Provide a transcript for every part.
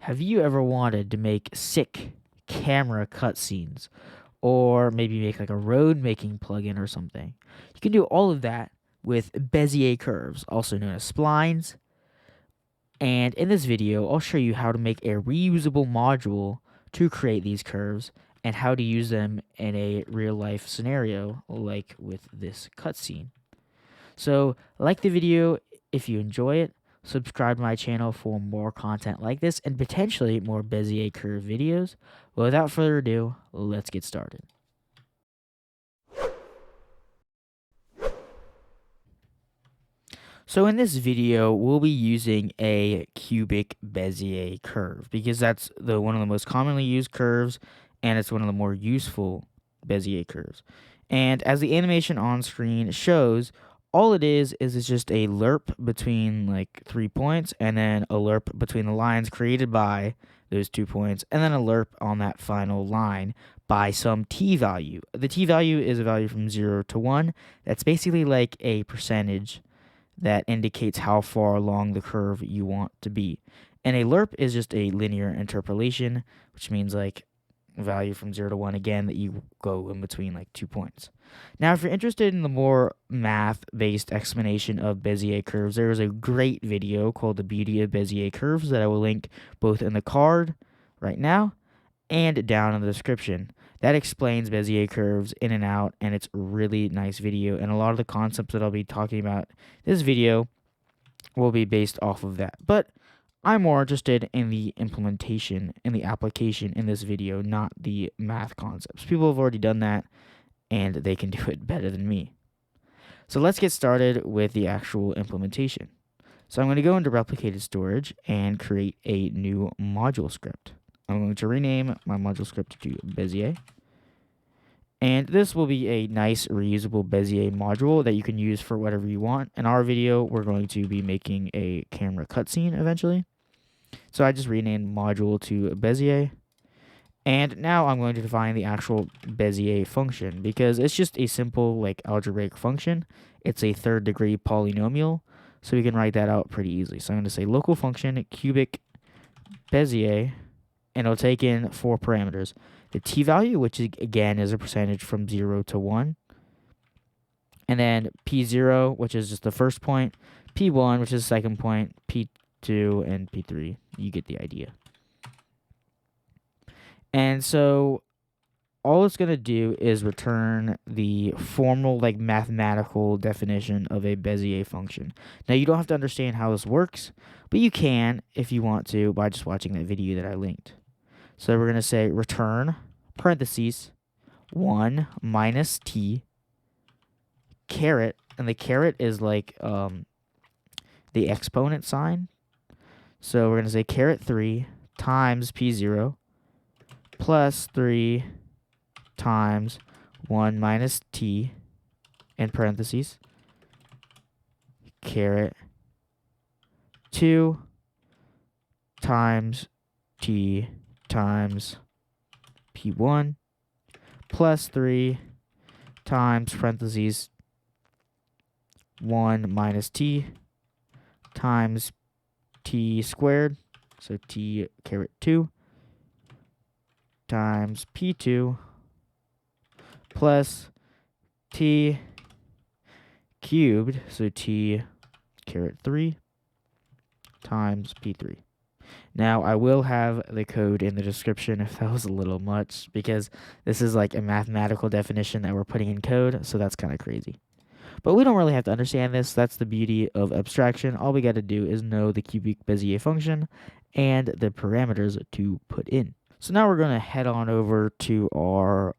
Have you ever wanted to make sick camera cutscenes or maybe make like a road making plugin or something? You can do all of that with Bezier Curves, also known as splines. And in this video, I'll show you how to make a reusable module to create these curves and how to use them in a real life scenario like with this cutscene. So, like the video if you enjoy it. Subscribe to my channel for more content like this and potentially more Bezier curve videos. But without further ado, let's get started. So in this video, we'll be using a cubic Bezier curve because that's one of the most commonly used curves and it's one of the more useful Bezier curves. And as the animation on screen shows, all it is it's just a lerp between like 3 points and then a lerp between the lines created by those 2 points and then a lerp on that final line by some t value. The t value is a value from 0 to 1. That's basically like a percentage that indicates how far along the curve you want to be. And a lerp is just a linear interpolation, which means like value from 0 to 1 again that you go in between like 2 points. Now, if you're interested in the more math-based explanation of Bezier curves, there is a great video called The Beauty of Bezier Curves that I will link both in the card right now and down in the description. That explains Bezier curves in and out, and it's a really nice video. And a lot of the concepts that I'll be talking about this video will be based off of that. But I'm more interested in the implementation and the application in this video, not the math concepts. People have already done that, and they can do it better than me. So let's get started with the actual implementation. So I'm going to go into replicated storage and create a new module script. I'm going to rename my module script to Bezier. And this will be a nice reusable Bezier module that you can use for whatever you want. In our video, we're going to be making a camera cutscene eventually. So I just renamed module to Bezier. And now I'm going to define the actual Bezier function because it's just a simple like algebraic function. It's a third degree polynomial. So we can write that out pretty easily. So I'm going to say local function cubic Bezier, and it'll take in 4 parameters. The t value, which again is a percentage from 0 to 1. And then p0, which is just the first point. p1, which is the second point. p2, and p3. You get the idea. And so all it's going to do is return the formal like mathematical definition of a Bezier function. Now you don't have to understand how this works, but you can if you want to by just watching that video that I linked. So we're going to say return parentheses 1 minus t caret, and the caret is like the exponent sign. So we're going to say caret 3 times p0 plus 3 times 1 minus t in parentheses caret 2 times t times p1 plus 3 times parentheses 1 minus t times t squared, so t caret 2 times p2 plus t cubed, so t caret 3 times p3. Now, I will have the code in the description if that was a little much, because this is like a mathematical definition that we're putting in code, so that's kind of crazy. But we don't really have to understand this. That's the beauty of abstraction. All we got to do is know the cubic Bezier function and the parameters to put in. So now we're going to head on over to our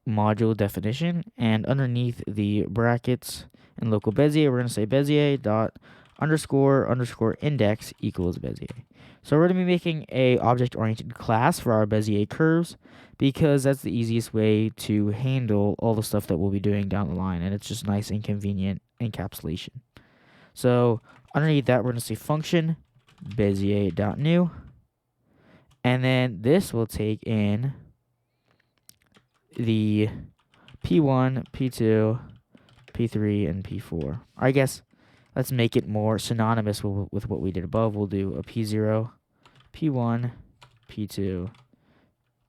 module definition, and underneath the brackets in local Bezier, we're going to say Bezier dot underscore index equals Bezier. So we're going to be making a object-oriented class for our Bezier curves because that's the easiest way to handle all the stuff that we'll be doing down the line, and it's just nice and convenient encapsulation. So underneath that, we're going to say function Bezier.new, and then this will take in the P1, P2, P3, and P4. Or I guess let's make it more synonymous with what we did above. We'll do a P0 P1, P2,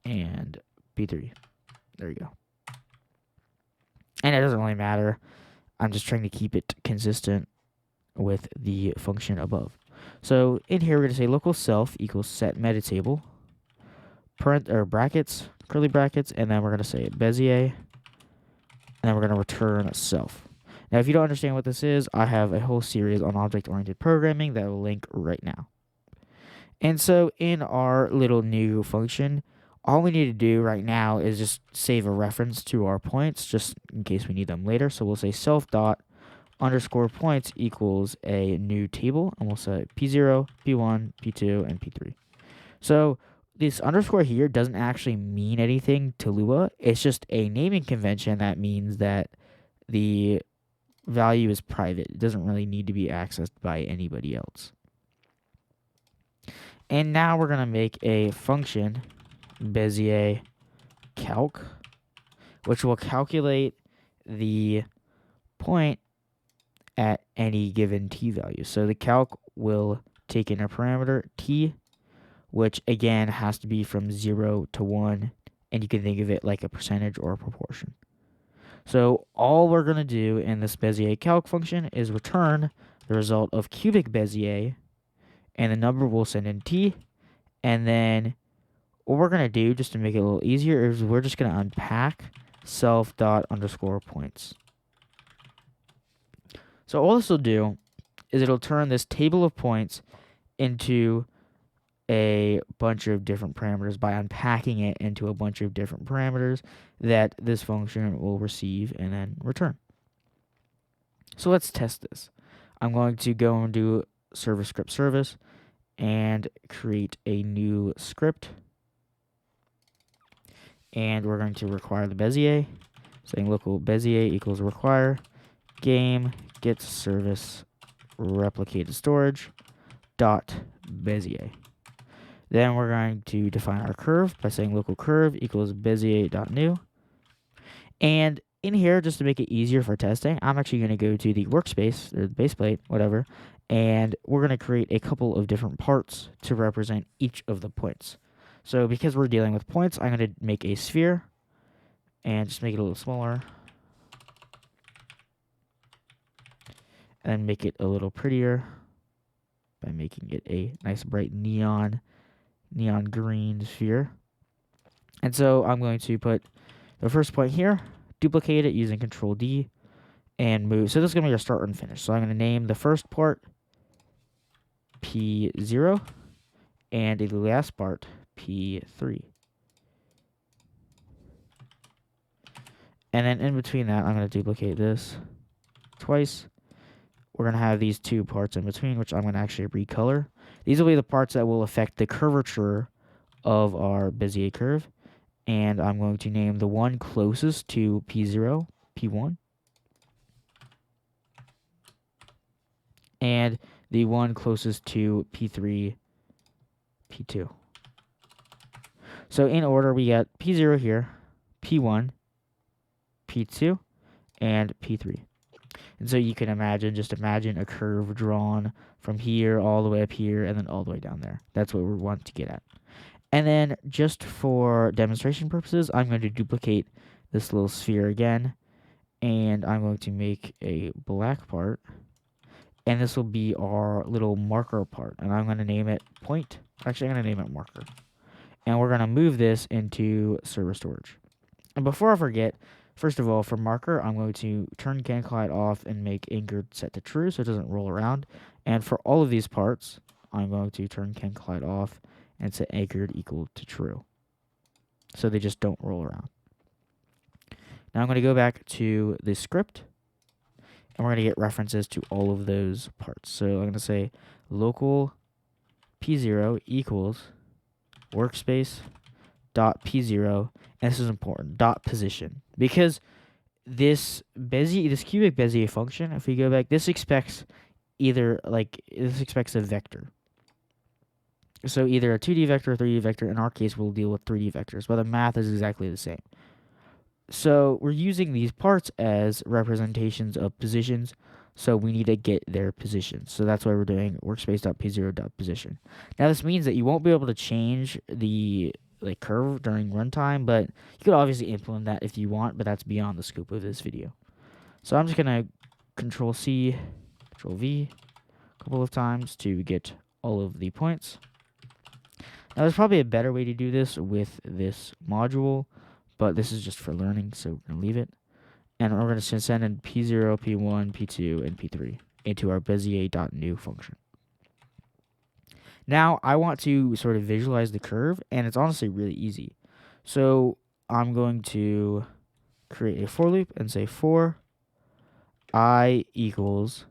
and P3. There you go. And it doesn't really matter. I'm just trying to keep it consistent with the function above. So in here, we're going to say local self equals set metatable, brackets, curly brackets, and then we're going to say Bezier, and then we're going to return self. Now, if you don't understand what this is, I have a whole series on object-oriented programming that I will link right now. And so in our little new function, all we need to do right now is just save a reference to our points, just in case we need them later. So we'll say self dot underscore points equals a new table, and we'll say P0, P1, P2, and P3. So this underscore here doesn't actually mean anything to Lua. It's just a naming convention that means that the value is private. It doesn't really need to be accessed by anybody else. And now we're going to make a function, Bezier calc, which will calculate the point at any given t value. So the calc will take in a parameter t, which again has to be from 0 to 1, and you can think of it like a percentage or a proportion. So all we're going to do in this Bezier calc function is return the result of cubic Bezier, and the number we'll send in t, and then what we're going to do, just to make it a little easier, is we're just going to unpack self dot underscore points. So all this will do is it'll turn this table of points into a bunch of different parameters by unpacking it into a bunch of different parameters that this function will receive and then return. So let's test this. I'm going to go and do server script service and create a new script. And we're going to require the Bezier, saying local Bezier equals require game get service replicated storage dot Bezier. Then we're going to define our curve by saying local curve equals Bezier.new. And in here, just to make it easier for testing, I'm actually going to go to the workspace, or the base plate, whatever, and we're going to create a couple of different parts to represent each of the points. So because we're dealing with points, I'm going to make a sphere and just make it a little smaller. And make it a little prettier by making it a nice bright neon green sphere. And so I'm going to put the first point here, duplicate it using Control D, and move. So this is going to be our start and finish. So I'm going to name the first part P0 and the last part P3. And then in between that, I'm going to duplicate this twice. We're going to have these two parts in between, which I'm going to actually recolor. These will be the parts that will affect the curvature of our Bezier curve. And I'm going to name the one closest to P0, P1. And the one closest to P3, P2. So in order, we got P0 here, P1, P2, and P3. And so you can imagine, just imagine a curve drawn from here all the way up here and then all the way down there. That's what we want to get at. And then just for demonstration purposes, I'm going to duplicate this little sphere again. And I'm going to make a black part. And this will be our little marker part. And I'm going to name it point. Actually, I'm going to name it marker. And we're going to move this into server storage. And before I forget, first of all, for marker, I'm going to turn can collide off and make anchored set to true so it doesn't roll around. And for all of these parts, I'm going to turn can collide off and set anchored equal to true so they just don't roll around. Now I'm going to go back to the script, and we're going to get references to all of those parts. So I'm going to say local P0 equals workspace dot P0, and this is important, dot position, because this cubic Bezier function, if we go back, this expects a vector. So either a 2D vector or 3D vector. In our case, we'll deal with 3D vectors, but the math is exactly the same. So we're using these parts as representations of positions. So we need to get their position. So that's why we're doing workspace.p0.position. Now this means that you won't be able to change the like curve during runtime, but you could obviously implement that if you want, but that's beyond the scope of this video. So I'm just gonna Control C, Control V a couple of times to get all of the points. Now there's probably a better way to do this with this module, but this is just for learning, so we're gonna leave it. And we're going to send in P0, P1, P2, and P3 into our Bezier.new function. Now, I want to sort of visualize the curve, and it's honestly really easy. So I'm going to create a for loop and say for I equals,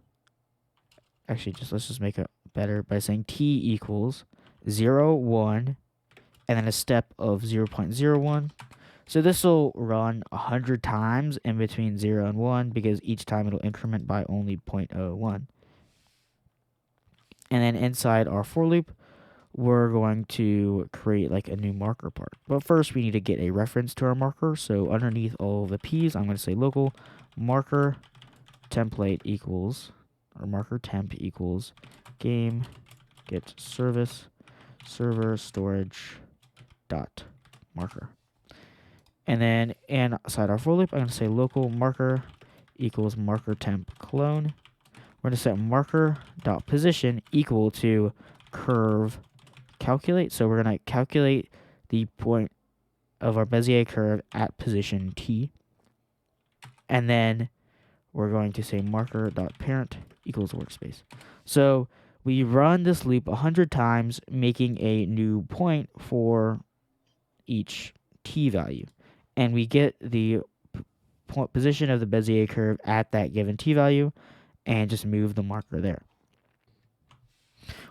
actually, let's just make it better by saying t equals 0, 1, and then a step of 0.01. So this will run 100 times in between 0 and 1 because each time it'll increment by only 0.01. And then inside our for loop, we're going to create like a new marker part. But first we need to get a reference to our marker. So underneath all of the P's, I'm going to say local marker template equals, or marker temp equals game get service server storage dot marker. And then inside our for loop, I'm going to say local marker equals marker temp clone. We're going to set marker dot position equal to curve calculate. So we're going to calculate the point of our Bezier curve at position t. And then we're going to say marker dot parent equals workspace. So we run this loop 100 times, making a new point for each t value. And we get the position of the Bezier curve at that given t value and just move the marker there.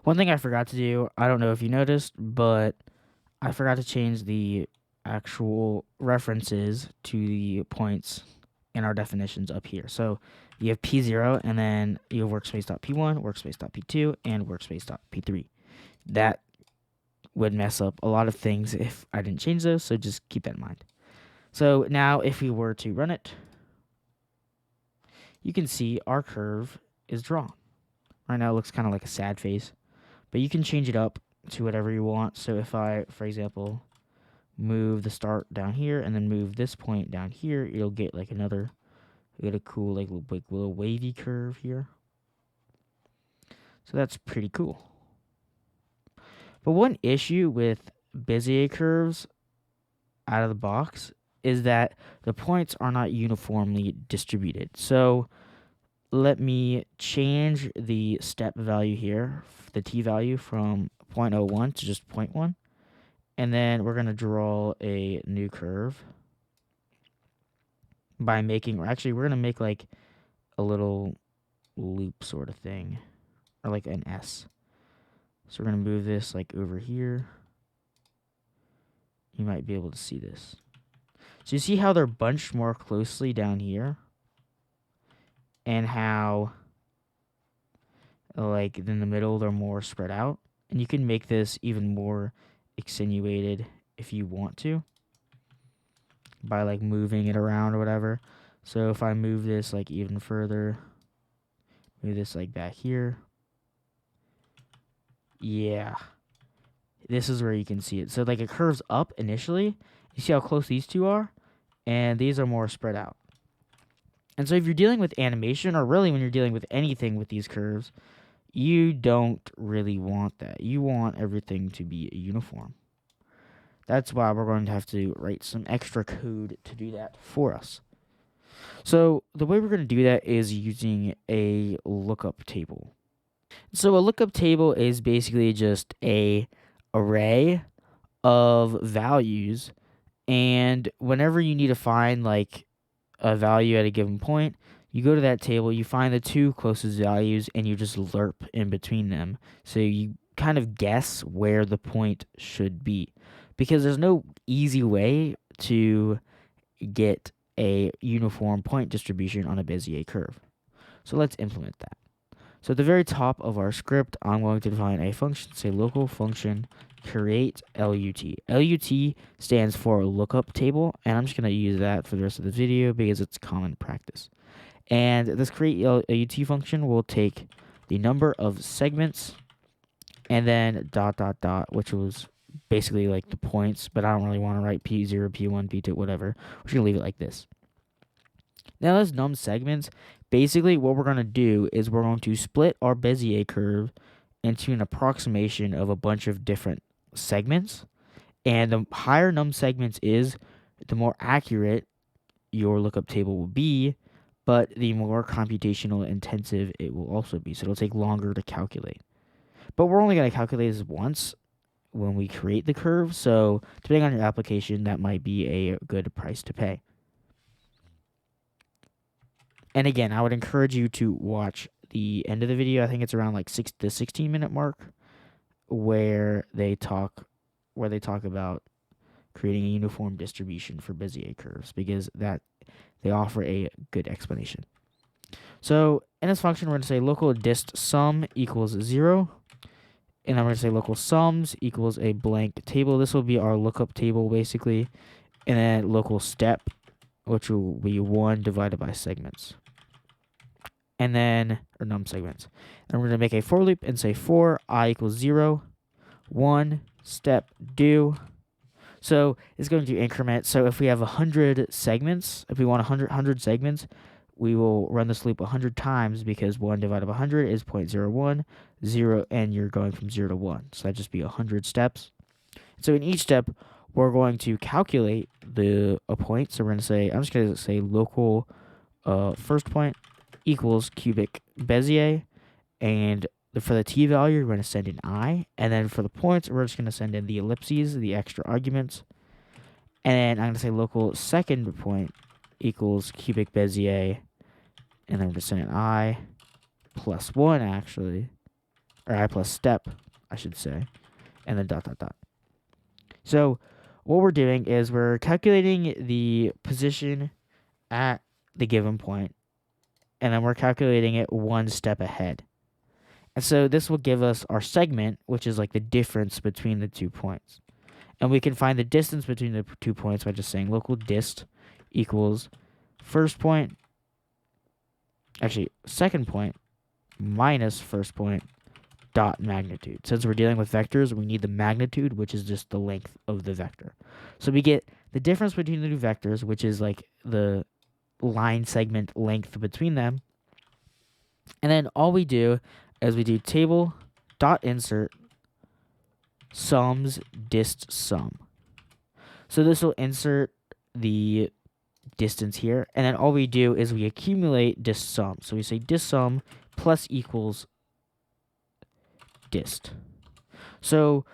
One thing I forgot to do, I don't know if you noticed, but I forgot to change the actual references to the points in our definitions up here. So you have P0 and then you have workspace.p1, workspace.p2, and workspace.p3. That would mess up a lot of things if I didn't change those, so just keep that in mind. So now if we were to run it, you can see our curve is drawn. Right now it looks kind of like a sad face, but you can change it up to whatever you want. So if I, for example, move the start down here and then move this point down here, you'll get like another, you get a cool like little wavy curve here. So that's pretty cool. But one issue with Bezier curves out of the box is that the points are not uniformly distributed. So let me change the step value here, the t value from 0.01 to just 0.1. And then we're going to draw a new curve by making, or actually we're going to make like a little loop sort of thing, or like an S. So we're going to move this like over here. You might be able to see this. So you see how they're bunched more closely down here? And how, like, in the middle, they're more spread out. And you can make this even more accentuated if you want to, by, like, moving it around or whatever. So if I move this, like, even further, move this, like, back here. Yeah. This is where you can see it. So, like, it curves up initially. You see how close these two are? And these are more spread out. And so if you're dealing with animation, or really when you're dealing with anything with these curves, you don't really want that. You want everything to be uniform. That's why we're going to have to write some extra code to do that for us. So the way we're going to do that is using a lookup table. So a lookup table is basically just a array of values, and whenever you need to find like a value at a given point, you go to that table, you find the two closest values, and you just lerp in between them. So you kind of guess where the point should be, because there's no easy way to get a uniform point distribution on a Bezier curve. So let's implement that. So at the very top of our script, I'm going to define a function, say local function create LUT. LUT stands for lookup table, and I'm just going to use that for the rest of the video because it's common practice. And this create LUT function will take the number of segments and then dot dot dot, which was basically like the points, but I don't really want to write P0, P1, P2, whatever. We're going to leave it like this. Now those num segments, basically what we're going to do is we're going to split our Bezier curve into an approximation of a bunch of different segments. And the higher num segments is, the more accurate your lookup table will be, but the more computational intensive it will also be. So it'll take longer to calculate. But we're only going to calculate this once when we create the curve. So depending on your application, that might be a good price to pay. And again, I would encourage you to watch the end of the video. I think it's around like the 16-minute mark, where they talk about creating a uniform distribution for Bezier curves, because that they offer a good explanation. So in this function, we're going to say local dist sum equals 0. And I'm going to say local sums equals a blank table. This will be our lookup table, basically. And then local step, which will be 1 divided by segments. And then, or num segments. And we're going to make a for loop and say for I equals 0, 1, step, do. So it's going to increment. So if we have 100 segments, if we want 100 segments, we will run this loop 100 times, because 1 divided by 100 is 0.01, 0, and you're going from 0 to 1. So that'd just be 100 steps. So in each step, we're going to calculate a point. So we're going to say, I'm just going to say local first point equals cubic Bezier, and for the t value, we're going to send in I, and then for the points, we're just going to send in the ellipses, the extra arguments, and then I'm going to say local second point equals cubic Bezier, and then we're going to send in I plus 1, actually, or I plus step, I should say, and then dot dot dot. So what we're doing is we're calculating the position at the given point, and then we're calculating it 1 step ahead. And so this will give us our segment, which is like the difference between the 2 points. And we can find the distance between the 2 points by just saying local dist equals first point, actually second point, minus first point dot magnitude. Since we're dealing with vectors, we need the magnitude, which is just the length of the vector. So we get the difference between the two vectors, which is like the line segment length between them. And then all we do is we do table dot insert sums dist sum. So this will insert the distance here, and then all we do is we accumulate dist sum. So we say dist sum plus equals dist. So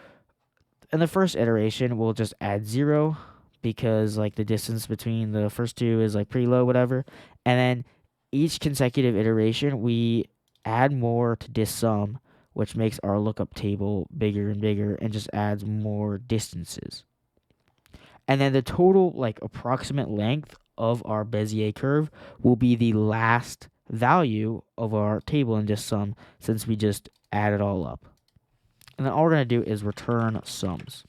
in the first iteration, we'll just add 0, because like the distance between the first two is like pretty low, whatever. And then each consecutive iteration, we add more to dist sum, which makes our lookup table bigger and bigger and just adds more distances. And then the total like approximate length of our Bezier curve will be the last value of our table in dist sum, since we just add it all up. And then all we're going to do is return sums.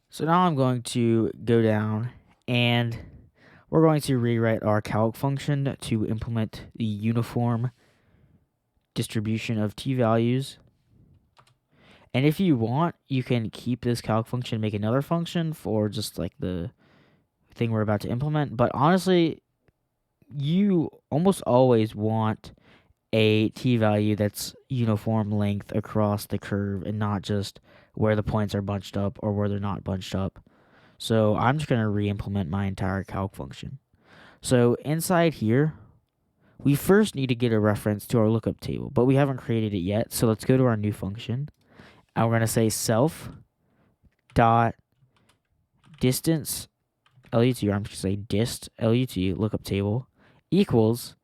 So now I'm going to go down, and we're going to rewrite our calc function to implement the uniform distribution of t-values. And if you want, you can keep this calc function and make another function for just like the thing we're about to implement. But honestly, you almost always want a t-value that's uniform length across the curve, and not just where the points are bunched up or where they're not bunched up. So I'm just going to re-implement my entire calc function. So inside here, we first need to get a reference to our lookup table, but we haven't created it yet. So let's go to our new function, and we're going to say self dot distance LUT, or I'm just going to say dist LUT lookup table equals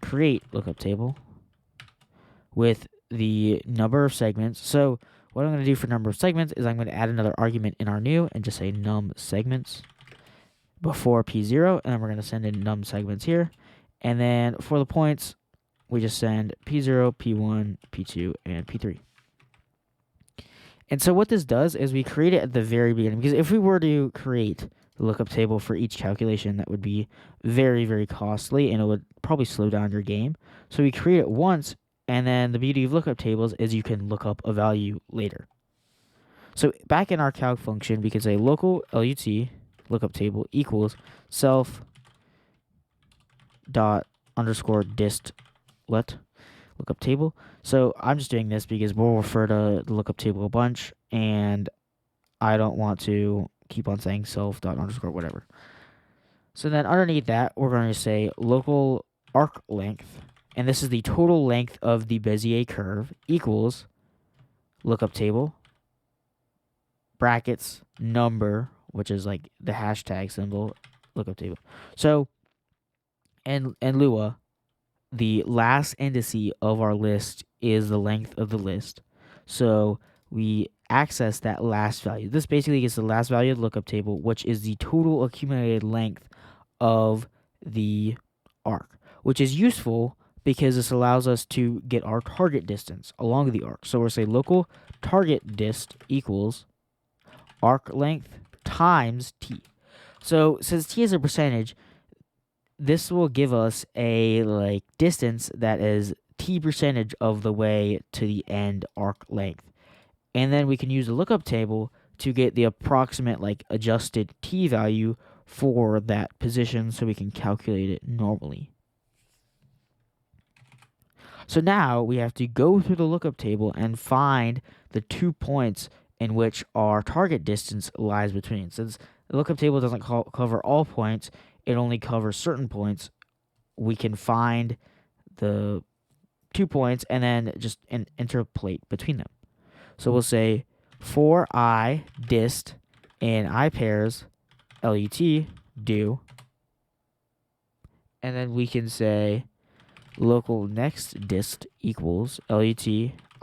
create lookup table with the number of segments. So what I'm going to do for number of segments is I'm going to add another argument in our new and just say num segments before P0, and then we're going to send in num segments here. And then for the points, we just send P0, P1, P2, and P3. And so what this does is we create it at the very beginning, because if we were to create the lookup table for each calculation, that would be very, very costly, and it would probably slow down your game. So we create it once, and then the beauty of lookup tables is you can look up a value later. So back in our calc function, we can say local LUT lookup table equals self dot underscore dist let lookup table. So I'm just doing this because we'll refer to the lookup table a bunch, and I don't want to keep on saying self dot underscore whatever. So then underneath that, we're going to say local arc length, and this is the total length of the Bezier curve, equals lookup table brackets number, which is like the hashtag symbol, lookup table. So in Lua, the last indice of our list is the length of the list. So we access that last value. This basically gets the last value of the lookup table, which is the total accumulated length of the arc, which is useful because this allows us to get our target distance along the arc. So we'll say local target dist equals arc length times t. So since t is a percentage, this will give us a like distance that is t percentage of the way to the end arc length. And then we can use the lookup table to get the approximate like adjusted t value for that position, so we can calculate it normally. So now we have to go through the lookup table and find the 2 points in which our target distance lies between. Since the lookup table doesn't cover all points, it only covers certain points. We can find the 2 points and then just interpolate between them. So we'll say for I dist in I pairs LUT do, and then we can say local next dist equals LUT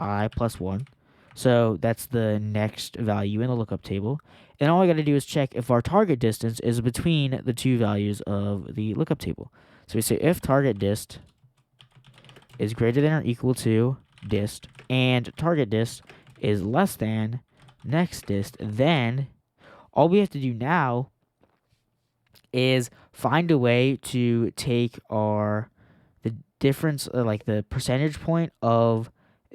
I plus 1. So that's the next value in the lookup table. And all I got to do is check if our target distance is between the two values of the lookup table. So we say if target dist is greater than or equal to dist, and target dist is less than next dist, then all we have to do now is find a way to take the difference, like the percentage point of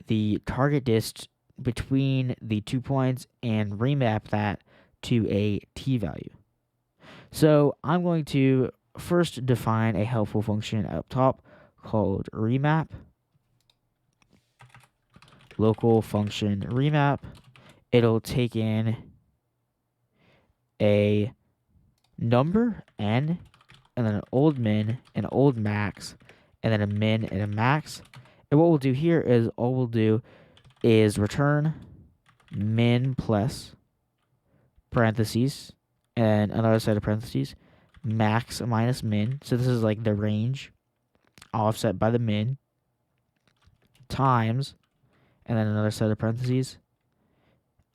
the target dist between the 2 points, and remap that to a t value. So I'm going to first define a helpful function up top called remap. Local function remap. It'll take in a number n, and then an old min, an old max, and then a min and a max. And what we'll do here is all we'll do is return min plus parentheses and another set of parentheses, max minus min. So this is like the range offset by the min, times, and then another set of parentheses,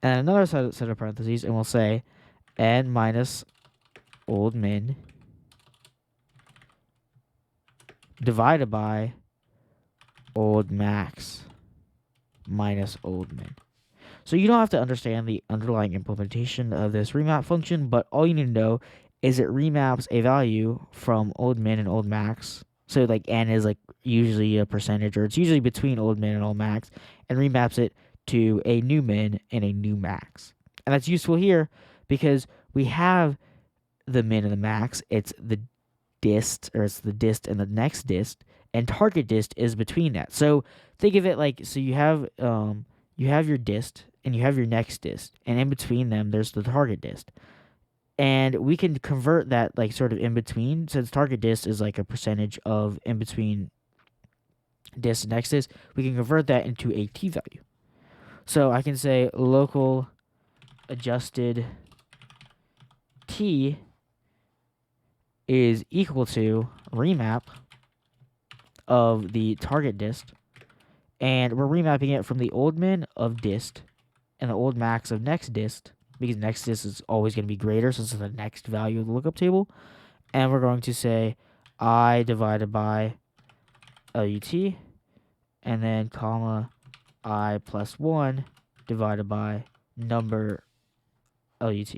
and another set of parentheses, and we'll say n minus old min divided by old max minus old min. So you don't have to understand the underlying implementation of this remap function, but all you need to know is it remaps a value from old min and old max. So like n is like usually a percentage, or it's usually between old min and old max, and remaps it to a new min and a new max. And that's useful here because we have the min and the max. It's the dist, or it's the dist and the next dist, and target dist is between that. So think of it like, so you have your dist and you have your next dist, and in between them there's the target dist. And we can convert that like sort of in between, since target dist is like a percentage of in between dist and next dist, we can convert that into a t value. So I can say local adjusted t is equal to remap of the target dist, and we're remapping it from the old min of dist and the old max of next dist, because next dist is always going to be greater since it's the next value of the lookup table. And we're going to say I divided by LUT, and then comma I plus 1 divided by number LUT.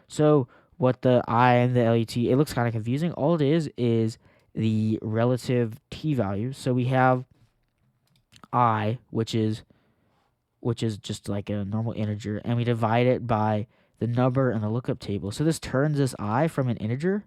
So what the I and the LUT, it looks kind of confusing. All it is the relative t value. So we have I, which is just like a normal integer, and we divide it by the number in the lookup table. So this turns this I from an integer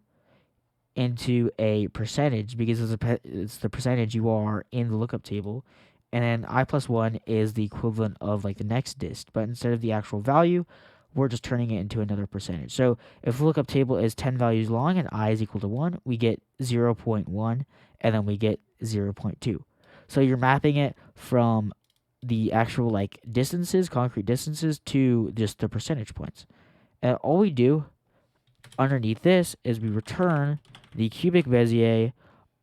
into a percentage because it's the percentage you are in the lookup table. And then I plus 1 is the equivalent of like the next dist. But instead of the actual value, we're just turning it into another percentage. So if the lookup table is 10 values long and I is equal to 1, we get 0.1 and then we get 0.2. So you're mapping it from the actual like distances, concrete distances, to just the percentage points. And all we do underneath this is we return the cubic Bezier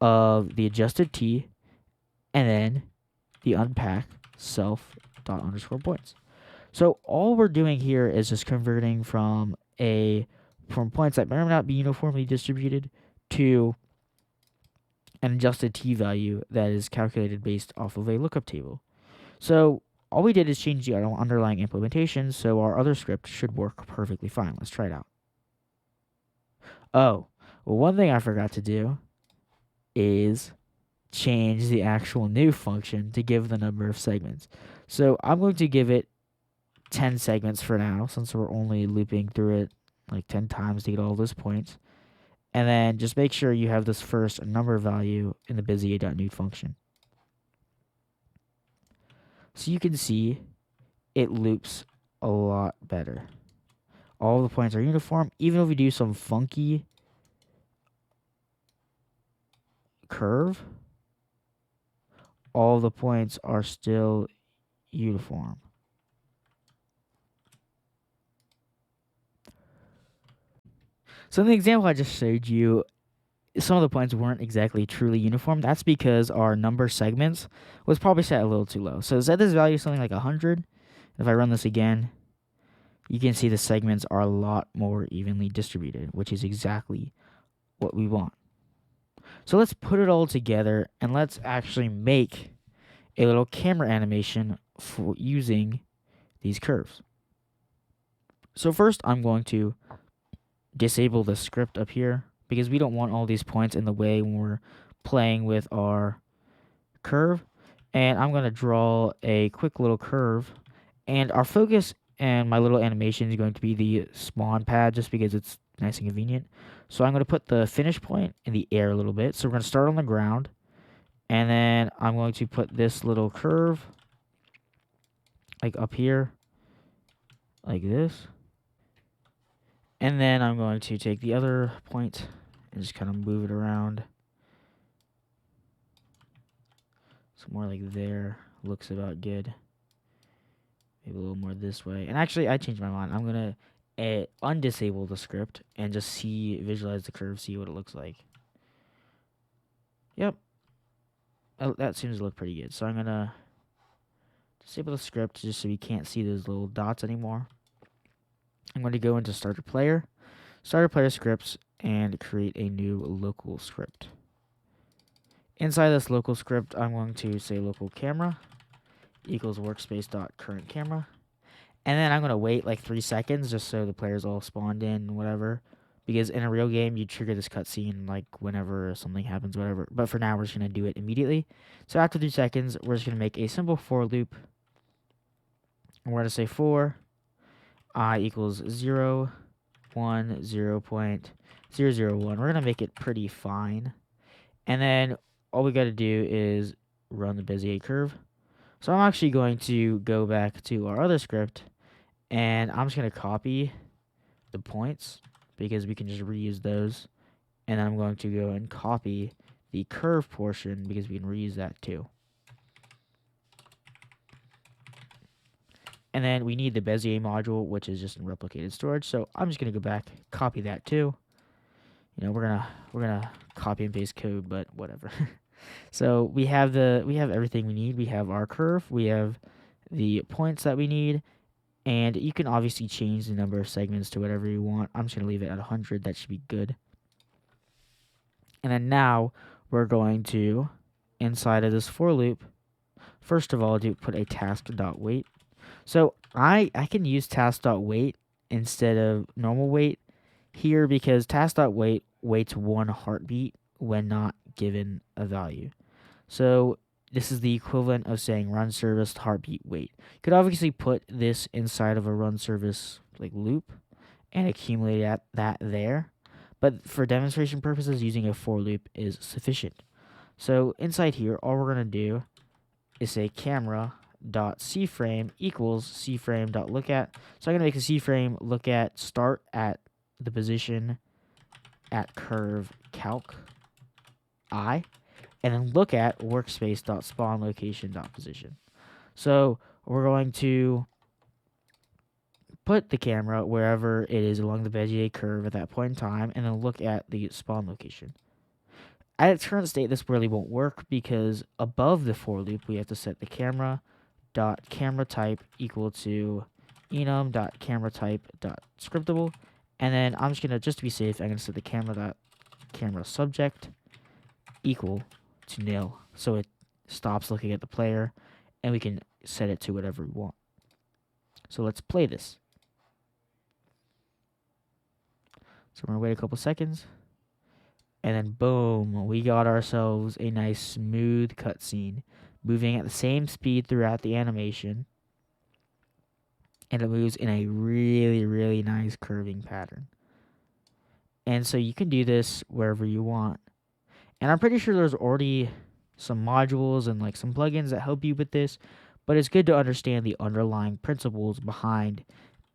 of the adjusted t and then the unpack self dot underscore points. So all we're doing here is just converting from points that may or may not be uniformly distributed to an adjusted t value that is calculated based off of a lookup table. So all we did is change the underlying implementation, so our other script should work perfectly fine. Let's try it out. Oh, well, one thing I forgot to do is change the actual new function to give the number of segments. So I'm going to give it 10 segments for now, since we're only looping through it like 10 times to get all those points. And then just make sure you have this first number value in the Bezier.new function. So you can see it loops a lot better. All the points are uniform, even if we do some funky curve, all the points are still uniform. So in the example I just showed you, some of the points weren't exactly truly uniform. That's because our number segments was probably set a little too low. So set this value something like 100. If I run this again, you can see the segments are a lot more evenly distributed, which is exactly what we want. So let's put it all together and let's actually make a little camera animation for using these curves. So first I'm going to disable the script up here because we don't want all these points in the way when we're playing with our curve. And I'm going to draw a quick little curve, and our focus and my little animation is going to be the spawn pad just because it's nice and convenient. So I'm going to put the finish point in the air a little bit. So we're going to start on the ground, and then I'm going to put this little curve like up here like this. And then I'm going to take the other point and just kind of move it around. So more like there. Looks about good. Maybe a little more this way. And actually, I changed my mind. I'm going to undisable the script and just visualize the curve, see what it looks like. Yep. Oh, that seems to look pretty good. So I'm going to disable the script just so we can't see those little dots anymore. I'm going to go into starter player scripts, and create a new local script. Inside this local script, I'm going to say local camera equals workspace.current camera. And then I'm going to wait like 3 seconds just so the players all spawned in and whatever. Because in a real game, you trigger this cutscene like whenever something happens, whatever. But for now, we're just going to do it immediately. So after 3 seconds, we're just going to make a simple for loop. And we're going to say for I equals 0, 1, 0.001. We're going to make it pretty fine. And then all we got to do is run the Bezier curve. So I'm actually going to go back to our other script, and I'm just going to copy the points because we can just reuse those. And then I'm going to go and copy the curve portion because we can reuse that too. And then we need the Bezier module, which is just in replicated storage. So I'm just going to go back, copy that too. You know, we're gonna copy and paste code, but whatever. So we have everything we need. We have our curve, we have the points that we need, and you can obviously change the number of segments to whatever you want. I'm just gonna leave it at 100. That should be good. And then now we're going to, inside of this for loop, first of all, put a task.wait. So I can use task.wait instead of normal wait here because task.wait waits 1 heartbeat when not given a value. So this is the equivalent of saying run service heartbeat wait. You could obviously put this inside of a run service like loop and accumulate that there. But for demonstration purposes, using a for loop is sufficient. So inside here, all we're going to do is say camera dot cframe equals cframe dot look at. So I'm going to make a cframe look at start at the position at curve calc I, and then look at workspace dot spawn location dot position. So we're going to put the camera wherever it is along the Bezier curve at that point in time, and then look at the spawn location. At its current state, this really won't work because above the for loop, we have to set the camera dot camera type equal to enum dot camera type dot scriptable, and then I'm just to be safe, I'm gonna set the camera dot camera subject equal to nil, so it stops looking at the player, and we can set it to whatever we want. So let's play this. So we're gonna wait a couple seconds. And then boom, we got ourselves a nice smooth cutscene, moving at the same speed throughout the animation. And it moves in a really, really nice curving pattern. And so you can do this wherever you want. And I'm pretty sure there's already some modules and like some plugins that help you with this, but it's good to understand the underlying principles behind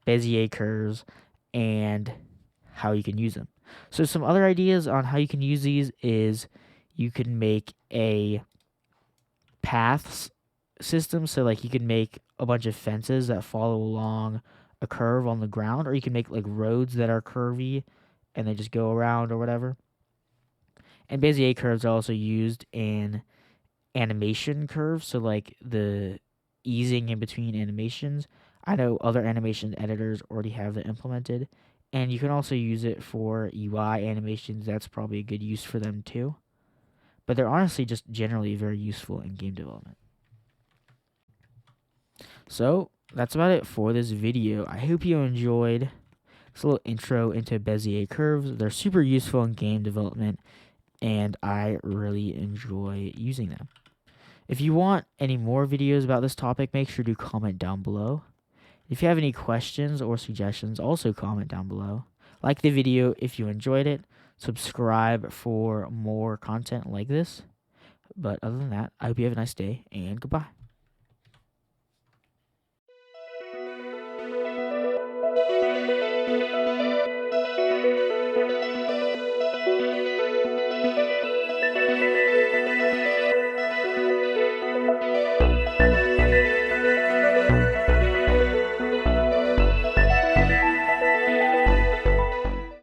Bezier curves and how you can use them. So some other ideas on how you can use these is you can make a paths system. So like you can make a bunch of fences that follow along a curve on the ground, or you can make like roads that are curvy and they just go around or whatever. And Bezier curves are also used in animation curves, so like the easing in between animations. I know other animation editors already have that implemented, and you can also use it for UI animations. That's probably a good use for them too. But they're honestly just generally very useful in game development. So that's about it for this video. I hope you enjoyed this little intro into Bezier curves. They're super useful in game development, and I really enjoy using them. If you want any more videos about this topic, make sure to comment down below. If you have any questions or suggestions, also comment down below. Like the video if you enjoyed it. Subscribe for more content like this. But other than that, I hope you have a nice day, and goodbye.